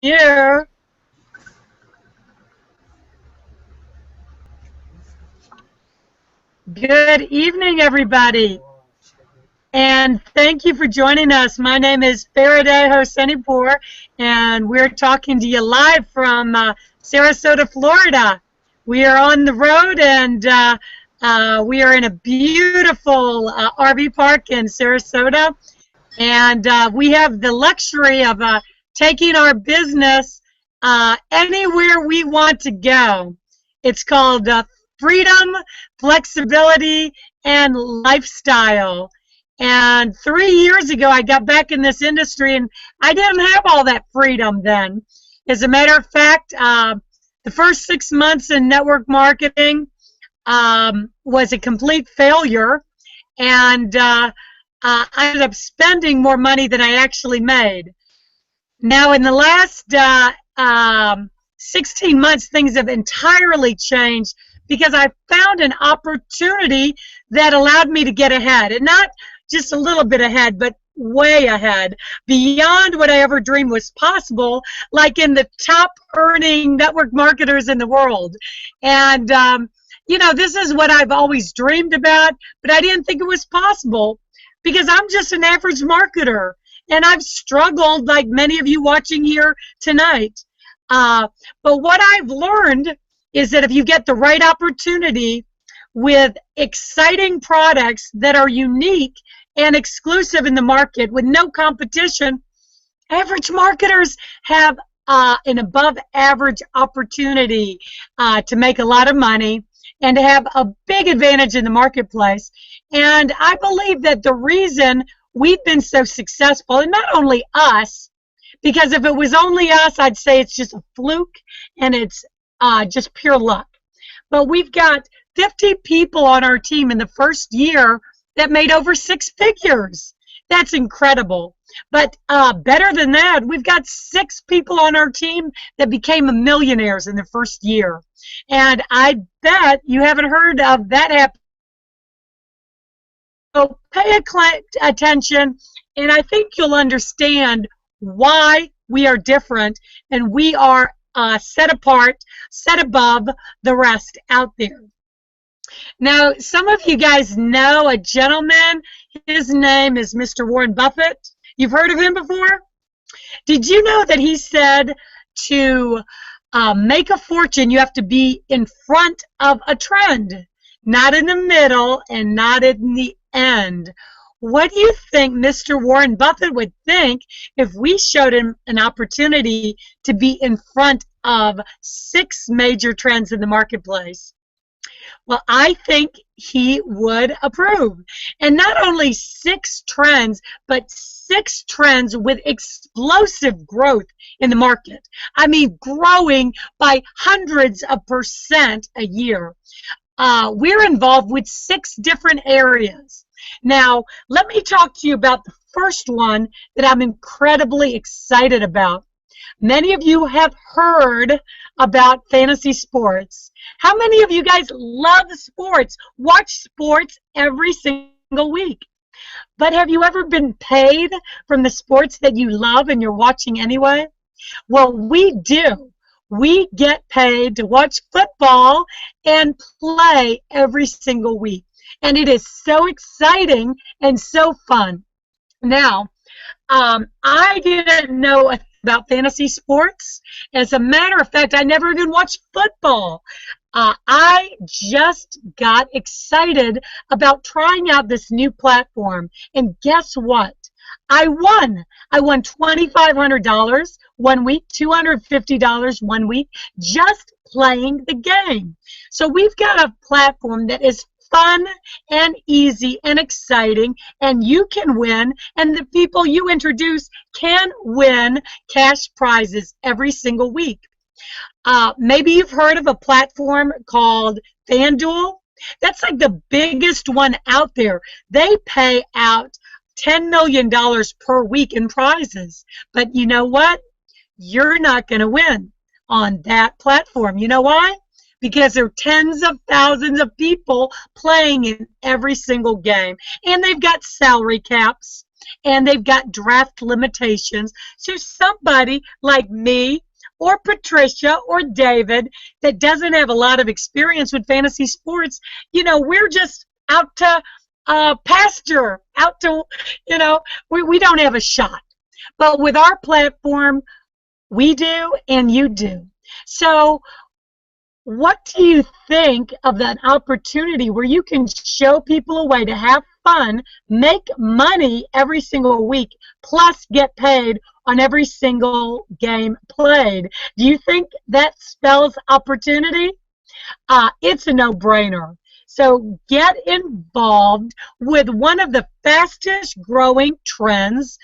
you. Good evening, everybody, and thank you for joining us. My name is Faraday Hosseinipour, and we're talking to you live from Sarasota, Florida. We are on the road, and we are in a beautiful RV park in Sarasota, and we have the luxury of taking our business anywhere we want to go. It's called freedom, flexibility, and lifestyle. And 3 years ago, I got back in this industry, and I didn't have all that freedom then. As a matter of fact, the first 6 months in network marketing was a complete failure, and I ended up spending more money than I actually made. Now, in the last 16 months, things have entirely changed because I found an opportunity that allowed me to get ahead, and not just a little bit ahead, but way ahead, beyond what I ever dreamed was possible, like in the top earning network marketers in the world. And, this is what I've always dreamed about, but I didn't think it was possible because I'm just an average marketer. And I've struggled like many of you watching here tonight. But what I've learned is that if you get the right opportunity with exciting products that are unique and exclusive in the market with no competition, average marketers have an above average opportunity to make a lot of money and to have a big advantage in the marketplace. And I believe that the reason we've been so successful, and not only us, because if it was only us, I'd say it's just a fluke and it's just pure luck. But we've got 50 people on our team in the first year that made over 6 figures. That's incredible. But better than that, we've got 6 people on our team that became millionaires in the first year. And I bet you haven't heard of that happen. So pay attention, and I think you'll understand why we are different and we are set apart, set above the rest out there. Now, some of you guys know a gentleman. His name is Mr. Warren Buffett. You've heard of him before? Did you know that he said to make a fortune, you have to be in front of a trend, not in the middle and not in the end? What do you think Mr. Warren Buffett would think if we showed him an opportunity to be in front of 6 major trends in the marketplace? Well, I think he would approve. And not only 6 trends, but 6 trends with explosive growth in the market. I mean, growing by hundreds of percent a year. We're involved with 6 different areas. Now, let me talk to you about the first one that I'm incredibly excited about. Many of you have heard about fantasy sports. How many of you guys love sports, watch sports every single week? But have you ever been paid from the sports that you love and you're watching anyway? Well, we do. We get paid to watch football and play every single week. And it is so exciting and so fun. Now, I didn't know about fantasy sports. As a matter of fact, I never even watched football. I just got excited about trying out this new platform. And guess what? I won. I won $2,500 one week, $250 one week, just playing the game. So we've got a platform that is fun and easy and exciting, and you can win, and the people you introduce can win cash prizes every single week. Maybe you've heard of a platform called FanDuel. That's like the biggest one out there. They pay out $10 million per week in prizes. But you know what? You're not going to win on that platform. You know why? Because there are tens of thousands of people playing in every single game. And they've got salary caps. and they've got draft limitations. So somebody like me or Patricia or David that doesn't have a lot of experience with fantasy sports, we're just out to pasture, out to, we don't have a shot. But with our platform, we do and you do. So what do you think of that opportunity where you can show people a way to have fun, make money every single week, plus get paid on every single game played? Do you think that spells opportunity? It's a no-brainer. So get involved with one of the fastest growing trends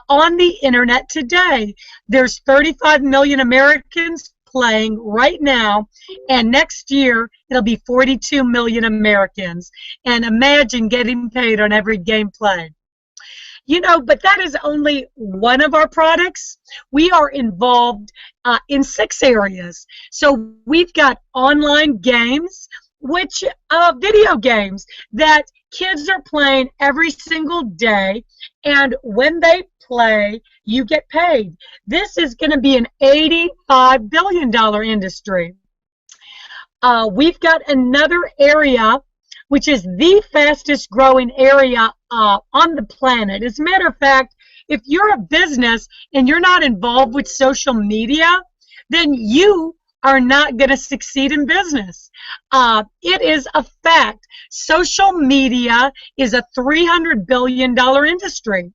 on the internet today. There's 35 million Americans playing right now, and next year it'll be 42 million Americans. And imagine getting paid on every game played. But that is only one of our products. We are involved in 6 areas. So we've got online games, which video games that kids are playing every single day, and when they play, you get paid. This is going to be an $85 billion industry. We've got another area, which is the fastest growing area on the planet. As a matter of fact, if you're a business and you're not involved with social media, then you are not going to succeed in business. It is a fact. Social media is a $300 billion industry.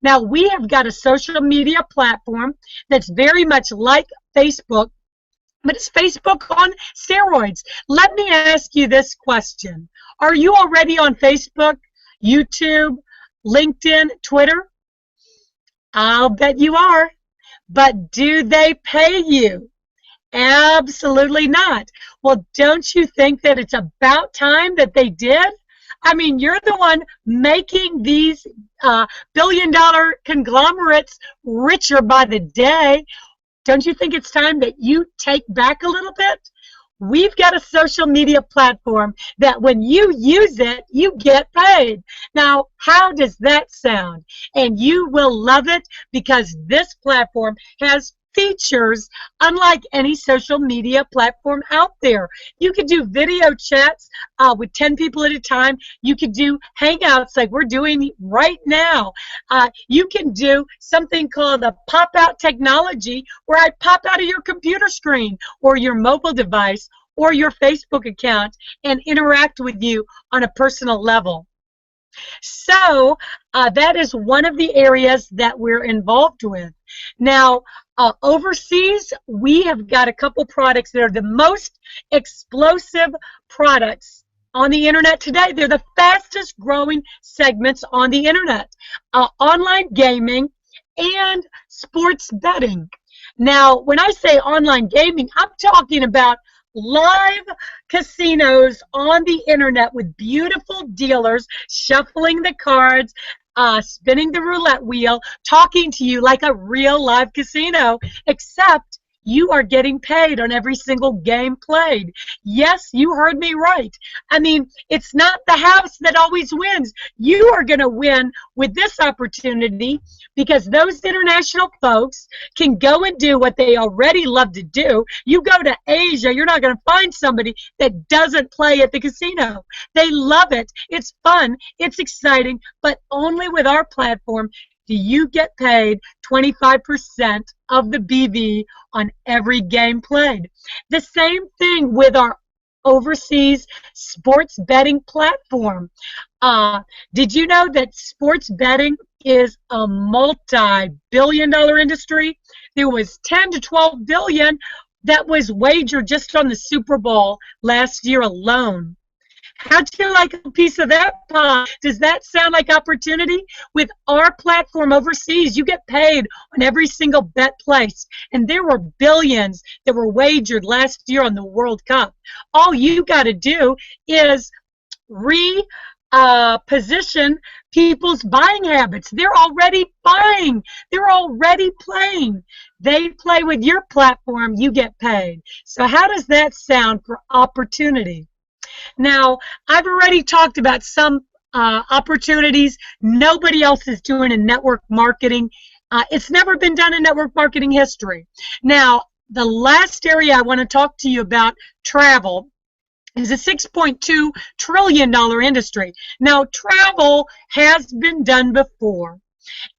Now, we have got a social media platform that's very much like Facebook, but it's Facebook on steroids. Let me ask you this question. Are you already on Facebook, YouTube, LinkedIn, Twitter? I'll bet you are. But do they pay you? Absolutely not. Well, don't you think that it's about time that they did? I mean, you're the one making these billion-dollar conglomerates richer by the day. Don't you think it's time that you take back a little bit? We've got a social media platform that when you use it, you get paid. Now, how does that sound? And you will love it because this platform has features unlike any social media platform out there. You could do video chats with 10 people at a time. You could do hangouts like we're doing right now. You can do something called a pop-out technology where I pop out of your computer screen or your mobile device or your Facebook account and interact with you on a personal level. So that is one of the areas that we're involved with. Now, overseas, we have got a couple products that are the most explosive products on the internet today. They're the fastest growing segments on the internet. Online gaming and sports betting. Now, when I say online gaming, I'm talking about live casinos on the internet with beautiful dealers shuffling the cards, spinning the roulette wheel, talking to you like a real live casino, except you are getting paid on every single game played. Yes, you heard me right. I mean, it's not the house that always wins. You are going to win with this opportunity because those international folks can go and do what they already love to do. You go to Asia, you're not going to find somebody that doesn't play at the casino. They love it. It's fun. It's exciting. But only with our platform do you get paid 25% of the BV on every game played. The same thing with our overseas sports betting platform. Did you know that sports betting is a multi-billion-dollar industry? There was 10 to 12 billion that was wagered just on the Super Bowl last year alone. How'd you like a piece of that pie? Does that sound like opportunity? With our platform overseas, you get paid on every single bet placed. And there were billions that were wagered last year on the World Cup. All you got to do is reposition people's buying habits. They're already buying. They're already playing. They play with your platform, you get paid. So how does that sound for opportunity? Now, I've already talked about some opportunities. Nobody else is doing in network marketing. It's never been done in network marketing history. Now, the last area I want to talk to you about, travel, is a $6.2 trillion industry. Now, travel has been done before,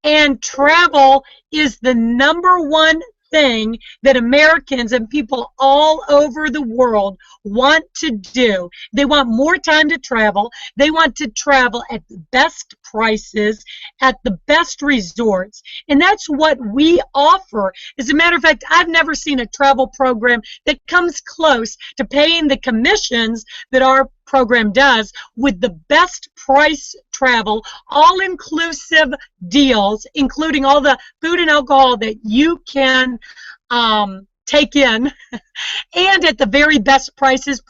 and travel is the #1 thing that Americans and people all over the world want to do. They want more time to travel. They want to travel at the best prices, at the best resorts. And that's what we offer. As a matter of fact, I've never seen a travel program that comes close to paying the commissions that our program does with the best price travel, all-inclusive deals, including all the food and alcohol that you can take in, and at the very best prices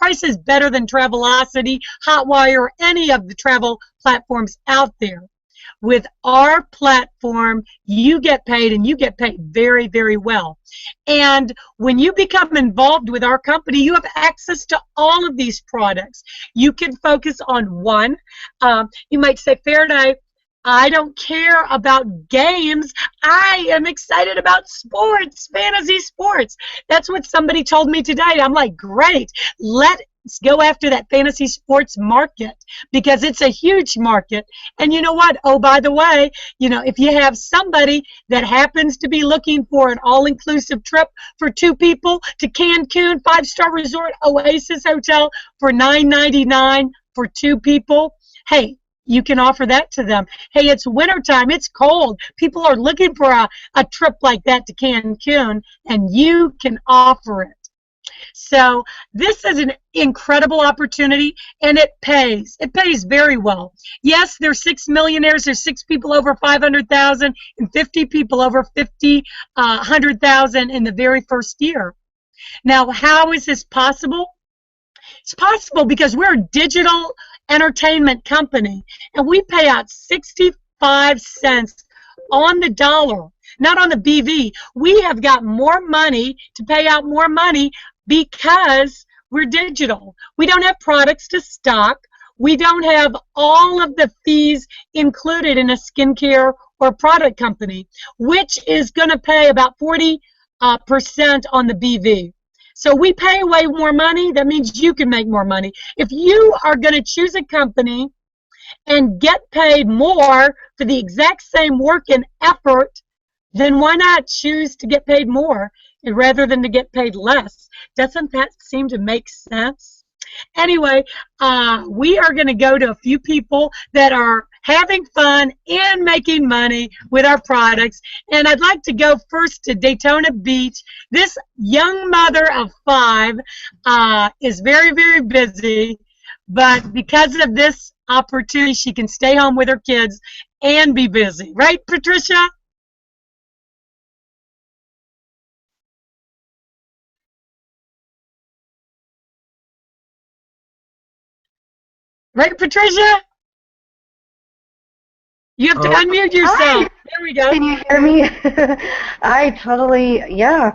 better than Travelocity, Hotwire, any of the travel platforms out there. With our platform, you get paid, and you get paid very, very well. And when you become involved with our company, you have access to all of these products. You can focus on one. You might say, Faraday, I don't care about games. I am excited about sports, fantasy sports. That's what somebody told me today. I'm like, great. Let's go after that fantasy sports market, because it's a huge market. And you know what? Oh, by the way, you know, if you have somebody that happens to be looking for an all-inclusive trip for 2 people to Cancun 5-star resort Oasis Hotel for $9.99 for 2 people, hey, you can offer that to them. Hey, it's wintertime, it's cold. People are looking for a trip like that to Cancun, and you can offer it. So this is an incredible opportunity, and it pays. It pays very well. Yes, there's 6 millionaires. There's 6 people over 500,000 and 50 people over 100,000 in the very first year. Now, how is this possible? It's possible because we're a digital entertainment company, and we pay out 65 cents on the dollar, not on the BV. We have got more money to pay out more money because we're digital. We don't have products to stock. We don't have all of the fees included in a skincare or product company, which is going to pay about 40% on the BV. So we pay way more money. That means you can make more money. If you are going to choose a company and get paid more for the exact same work and effort, then why not choose to get paid more rather than to get paid less? Doesn't that seem to make sense? Anyway, we are going to go to a few people that are having fun and making money with our products. And I'd like to go first to Daytona Beach. This young mother of 5 is very, very busy, but because of this opportunity, she can stay home with her kids and be busy. Right, Patricia? Right, Patricia? You have to unmute yourself. Hi. There we go. Can you hear me? I totally, yeah.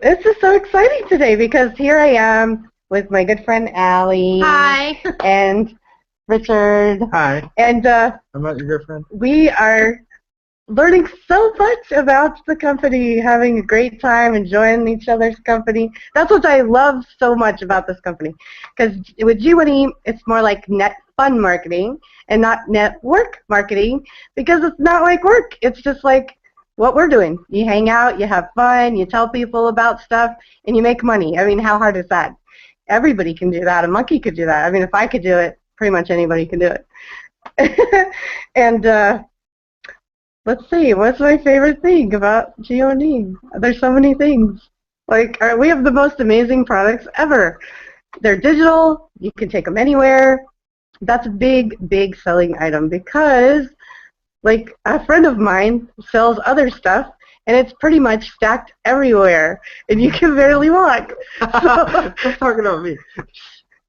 This is so exciting today because here I am with my good friend Allie. Hi. And Richard. Hi. And I'm not your girlfriend. we are learning so much about the company, having a great time, enjoying each other's company. That's what I love so much about this company. Because with G1E, it's more like net fun marketing and not network marketing, because it's not like work. It's just like what we're doing. You hang out, you have fun, you tell people about stuff, and you make money. I mean, how hard is that? Everybody can do that. A monkey could do that. I mean, if I could do it, pretty much anybody can do it. And let's see, what's my favorite thing about G1E? There's so many things. Like, we have the most amazing products ever. They're digital. You can take them anywhere. That's a big, big selling item because, like, a friend of mine sells other stuff, and it's pretty much stacked everywhere, and you can barely walk. Don't talking about me.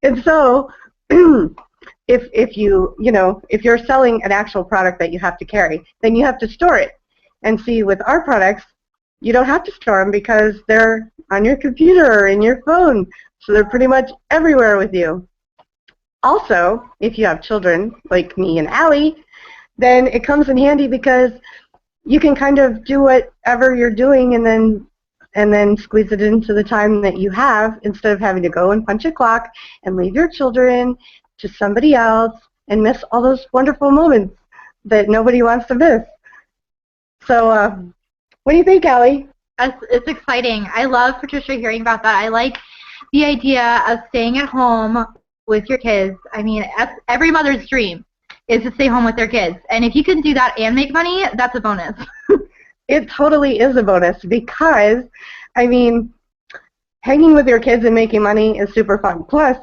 And so, if you're selling an actual product that you have to carry, then you have to store it. And see, with our products, you don't have to store them because they're on your computer or in your phone, so they're pretty much everywhere with you. Also, if you have children like me and Allie, then it comes in handy because you can kind of do whatever you're doing and then squeeze it into the time that you have instead of having to go and punch a clock and leave your children to somebody else and miss all those wonderful moments that nobody wants to miss. So what do you think, Allie? It's exciting. I love, Patricia, hearing about that. I like the idea of staying at home with your kids. I mean, that's every mother's dream is to stay home with their kids. And if you can do that and make money, that's a bonus. It totally is a bonus because, I mean, hanging with your kids and making money is super fun. Plus,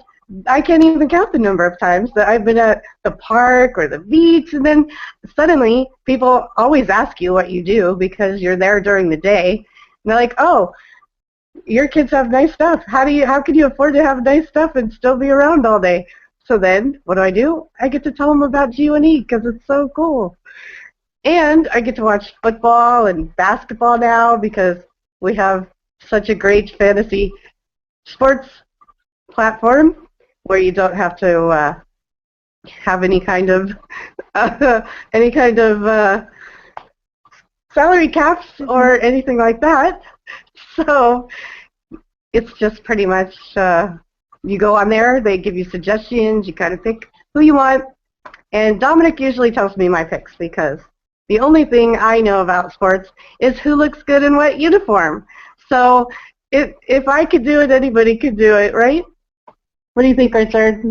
I can't even count the number of times that I've been at the park or the beach, and then suddenly people always ask you what you do because you're there during the day. And they're like, oh, your kids have nice stuff. How can you afford to have nice stuff and still be around all day? So then, what do? I get to tell them about G1E because it's so cool. And I get to watch football and basketball now because we have such a great fantasy sports platform where you don't have to have any kind of salary caps or anything like that. So it's just pretty much you go on there, they give you suggestions, you kind of pick who you want, and Dominic usually tells me my picks because the only thing I know about sports is who looks good in what uniform. So if I could do it, anybody could do it, right? What do you think, Richard?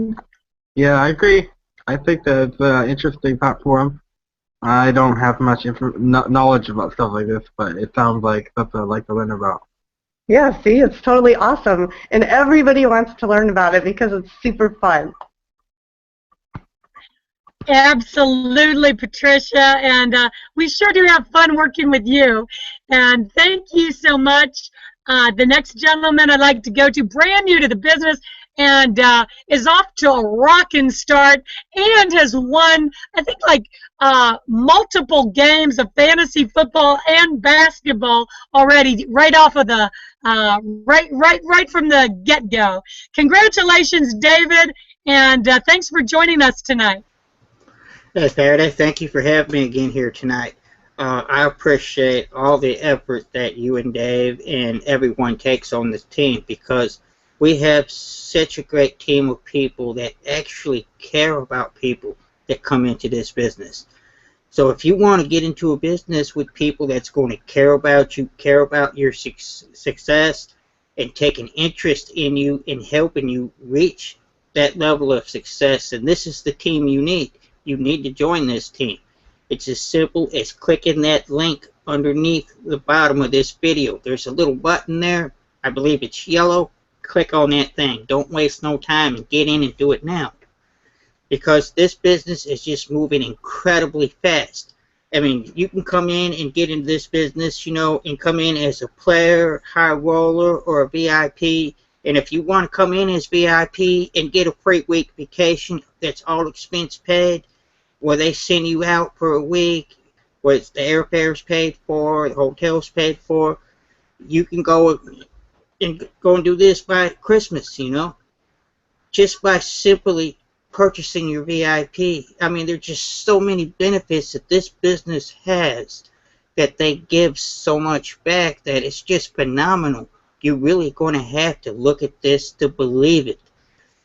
Yeah, I agree. I think that it's an interesting platform. I don't have much knowledge about stuff like this, but it sounds like something I'd like to learn about. Yeah, see, it's totally awesome. And everybody wants to learn about it because it's super fun. Absolutely, Patricia, and we sure do have fun working with you. And thank you so much. The next gentleman I'd like to go to, brand new to the business, and is off to a rocking start and has won, I think, like multiple games of fantasy football and basketball already, right off of the right from the get-go. Congratulations, David, and thanks for joining us tonight. Hey, Faraday, thank you for having me again here tonight. I appreciate all the effort that you and Dave and everyone takes on this team because we have such a great team of people that actually care about people that come into this business. So if you want to get into a business with people that's going to care about you, care about your success, and take an interest in you and helping you reach that level of success, then this is the team you need. You need to join this team. It's as simple as clicking that link underneath the bottom of this video. There's a little button there. I believe it's yellow. Click on that thing. Don't waste no time and get in and do it now. Because this business is just moving incredibly fast. I mean, you can come in and get into this business, you know, and come in as a player, high roller, or a VIP. And if you want to come in as VIP and get a free week vacation that's all expense paid, where they send you out for a week, where the airfare's paid for, the hotel's paid for, you can go and do this by Christmas, you know, just by simply purchasing your VIP. I mean, there's just so many benefits that this business has that they give so much back that it's just phenomenal. You're really going to have to look at this to believe it.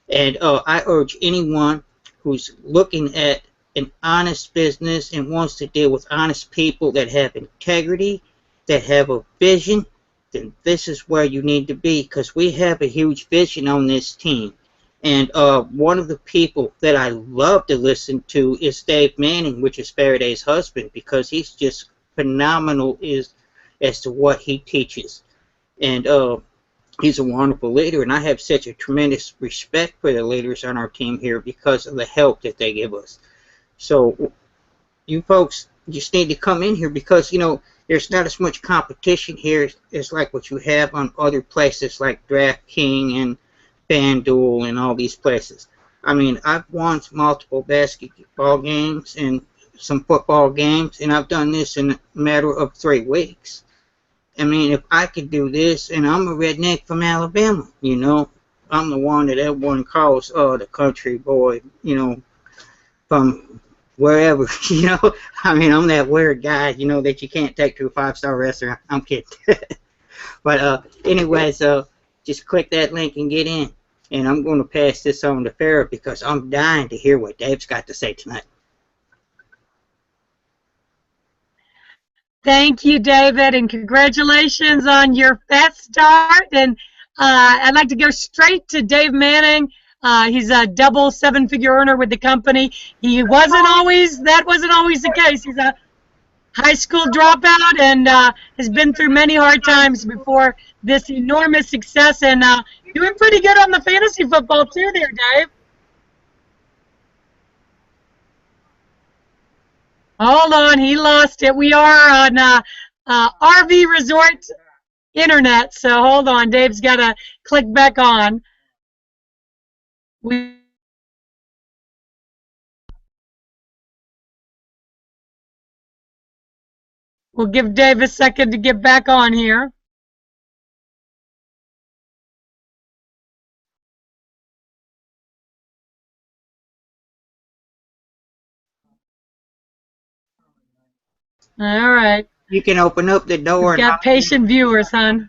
And I urge anyone who's looking at an honest business and wants to deal with honest people that have integrity, that have a vision, then this is where you need to be, because we have a huge vision on this team. And one of the people that I love to listen to is Dave Manning, which is Faraday's husband, because he's just phenomenal as to what he teaches. And he's a wonderful leader, and I have such a tremendous respect for the leaders on our team here because of the help that they give us. So you folks just need to come in here because, you know, there's not as much competition here as like what you have on other places like DraftKings and FanDuel and all these places. I mean, I've won multiple basketball games and some football games, and I've done this in a matter of 3 weeks. I mean, if I could do this, and I'm a redneck from Alabama, you know, I'm the one that everyone calls the country boy, you know, from wherever, you know. I mean, I'm that weird guy, you know, that you can't take to a five-star restaurant. I'm kidding. But anyways, just click that link and get in. And I'm going to pass this on to Farrah because I'm dying to hear what Dave's got to say tonight. Thank you, David, and congratulations on your fast start. And I'd like to go straight to Dave Manning. He's a double seven-figure earner with the company. That wasn't always the case. He's a high school dropout and has been through many hard times before this enormous success, and doing pretty good on the fantasy football too there, Dave. Hold on, he lost it. We are on RV Resort Internet, so hold on. Dave's got to click back on. We'll give Dave a second to get back on here. All right. You can open up the door. We've got patient viewers, hon.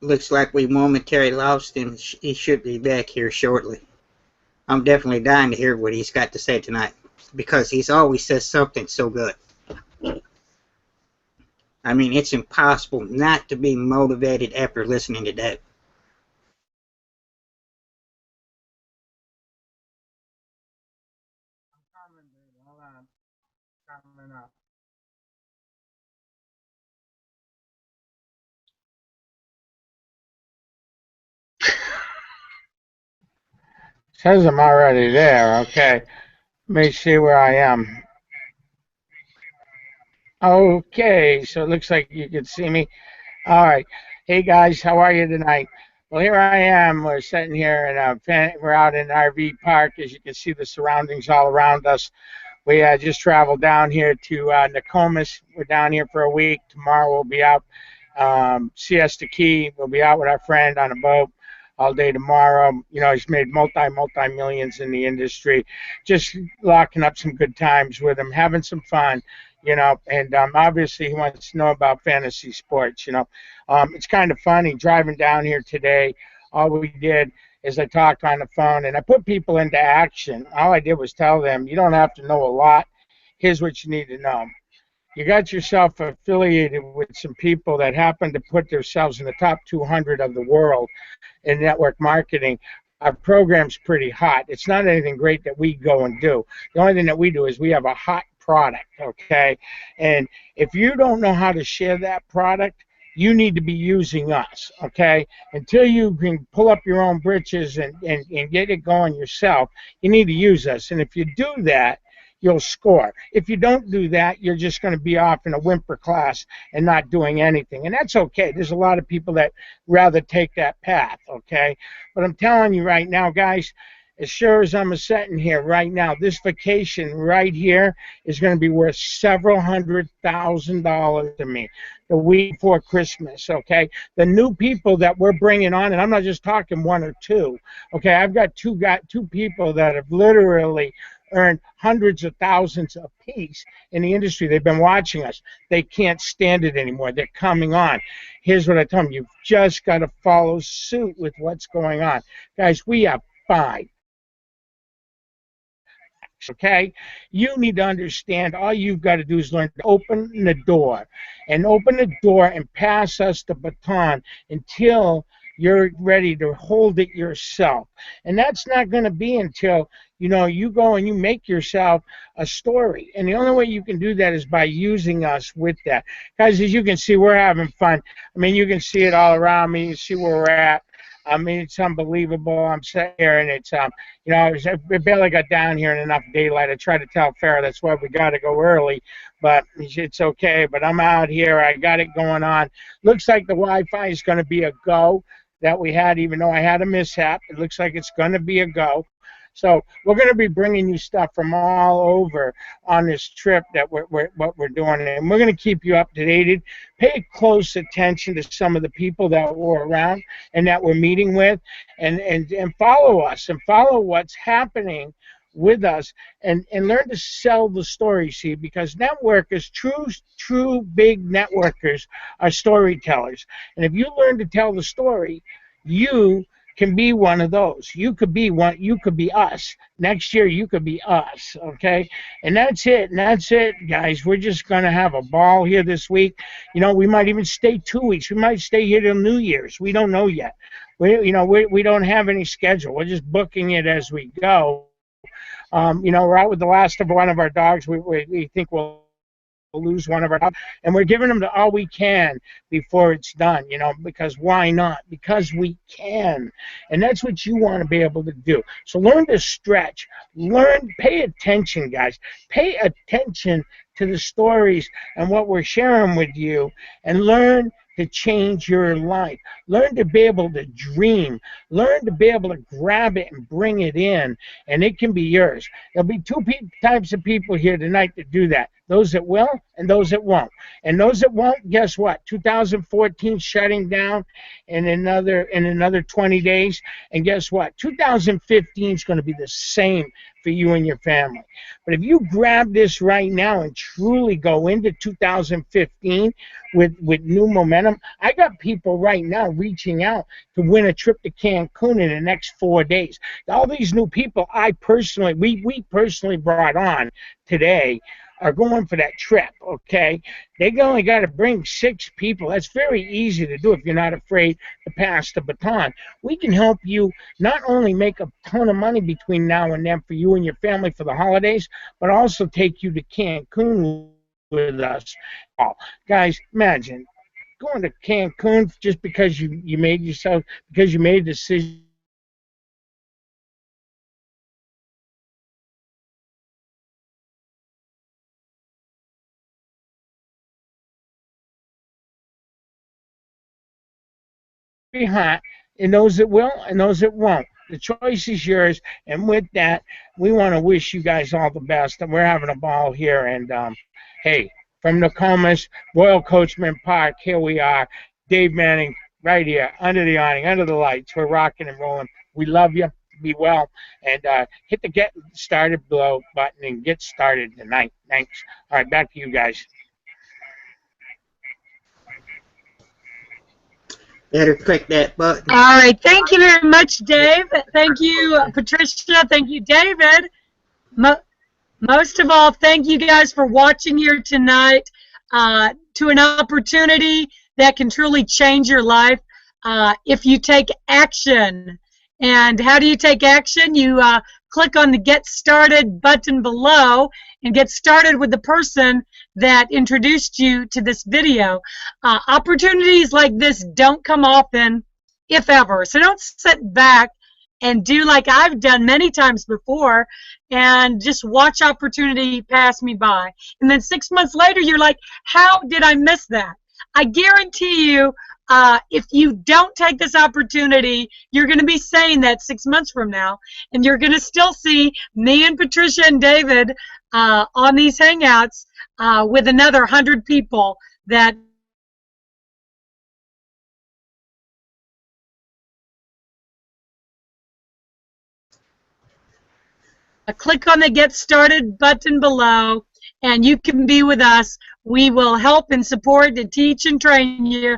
Looks like we momentarily lost him. He should be back here shortly. I'm definitely dying to hear what he's got to say tonight because he's always says something so good. I mean, it's impossible not to be motivated after listening to that. Says I'm already there. Okay. Let me see where I am. Okay, so it looks like you can see me. All right. Hey guys, how are you tonight? Well, here I am. We're sitting here and we're out in an RV park. As you can see, the surroundings all around us. We just traveled down here to Nokomis. We're down here for a week. Tomorrow we'll be out Siesta Key. We'll be out with our friend on a boat all day tomorrow. You know, he's made multi-millions in the industry. Just locking up some good times with him, having some fun, you know, and obviously he wants to know about fantasy sports, you know. It's kind of funny driving down here today. All we did is I talked on the phone and I put people into action. All I did was tell them, you don't have to know a lot. Here's what you need to know. You got yourself affiliated with some people that happen to put themselves in the top 200 of the world in network marketing. Our program's pretty hot. It's not anything great that we go and do. The only thing that we do is we have a hot product, okay? And if you don't know how to share that product, you need to be using us, okay? Until you can pull up your own britches and get it going yourself, you need to use us. And if you do that, you'll score. If you don't do that, you're just going to be off in a whimper class and not doing anything. And that's okay. There's a lot of people that rather take that path, okay? But I'm telling you right now, guys, as sure as I'm sitting here right now, this vacation right here is going to be worth several $100,000 to me the week before Christmas, okay? The new people that we're bringing on, and I'm not just talking one or two, okay? I've got two people that have literally earned hundreds of thousands apiece in the industry. They've been watching us. They can't stand it anymore. They're coming on. Here's what I tell them. You've just got to follow suit with what's going on. Guys, we have 5. Okay, you need to understand all you've got to do is learn to open the door and pass us the baton until you're ready to hold it yourself. And that's not going to be until, you know, you go and you make yourself a story. And the only way you can do that is by using us with that. Guys, as you can see, we're having fun. I mean, you can see it all around me. You see where we're at. I mean, it's unbelievable. I'm sitting here, and it's, you know, I barely got down here in enough daylight. I tried to tell Farrah that's why we got to go early, but it's okay. But I'm out here. I got it going on. Looks like the Wi-Fi is going to be a go. that we had, even though I had a mishap. It looks like it's going to be a go. So we're going to be bringing you stuff from all over on this trip that what we're doing, and we're going to keep you up to date. Pay close attention to some of the people that were around and that we're meeting with, and follow us and follow what's happening with us, and learn to sell the story, see, because networkers, true big networkers, are storytellers. And if you learn to tell the story, you can be one of those. You could be one. You could be us. Next year, you could be us. Okay, and that's it. And that's it, guys. We're just gonna have a ball here this week. You know, we might even stay 2 weeks. We might stay here till New Year's. We don't know yet. We don't have any schedule. We're just booking it as we go. We're out with the last of one of our dogs. We think we'll lose one of our dogs, and we're giving them all we can before it's done, because why not? Because we can, and that's what you want to be able to do. So learn to stretch. Pay attention, guys. Pay attention to the stories and what we're sharing with you, and learn to change your life. Learn to be able to dream. Learn to be able to grab it and bring it in, and it can be yours. There'll be two types of people here tonight that do that. Those that will and those that won't. And those that won't, guess what? 2014 shutting down in another 20 days. And guess what? 2015 is going to be the same for you and your family. But if you grab this right now and truly go into 2015 with new momentum, I got people right now reaching out to win a trip to Cancun in the next 4 days. All these new people we personally brought on today are going for that trip, okay? They only got to bring 6 people. That's very easy to do if you're not afraid to pass the baton. We can help you not only make a ton of money between now and then for you and your family for the holidays, but also take you to Cancun with us. Oh, guys, imagine going to Cancun just because you made a decision. Hot, and those that will and those that won't. The choice is yours, and with that, we want to wish you guys all the best, and we're having a ball here, and hey, from Nokomis, Royal Coachman Park, here we are, Dave Manning, right here, under the awning, under the lights. We're rocking and rolling. We love you. Be well, and hit the get started below button and get started tonight. Thanks. All right, back to you guys. Better click that button. All right. Thank you very much, Dave. Thank you, Patricia. Thank you, David. Most of all, thank you guys for watching here tonight to an opportunity that can truly change your life if you take action. And how do you take action? You click on the Get Started button below and get started with the person that introduced you to this video. Opportunities like this don't come often, if ever. So don't sit back and do like I've done many times before and just watch opportunity pass me by. And then 6 months later, you're like, how did I miss that? I guarantee you, if you don't take this opportunity, you're going to be saying that 6 months from now, and you're going to still see me and Patricia and David on these Hangouts with another 100 people that click on the Get Started button below, and you can be with us. We will help and support and teach and train you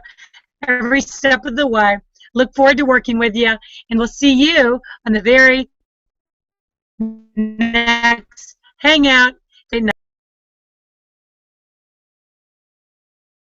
every step of the way. Look forward to working with you, and we'll see you on the very next Hangout.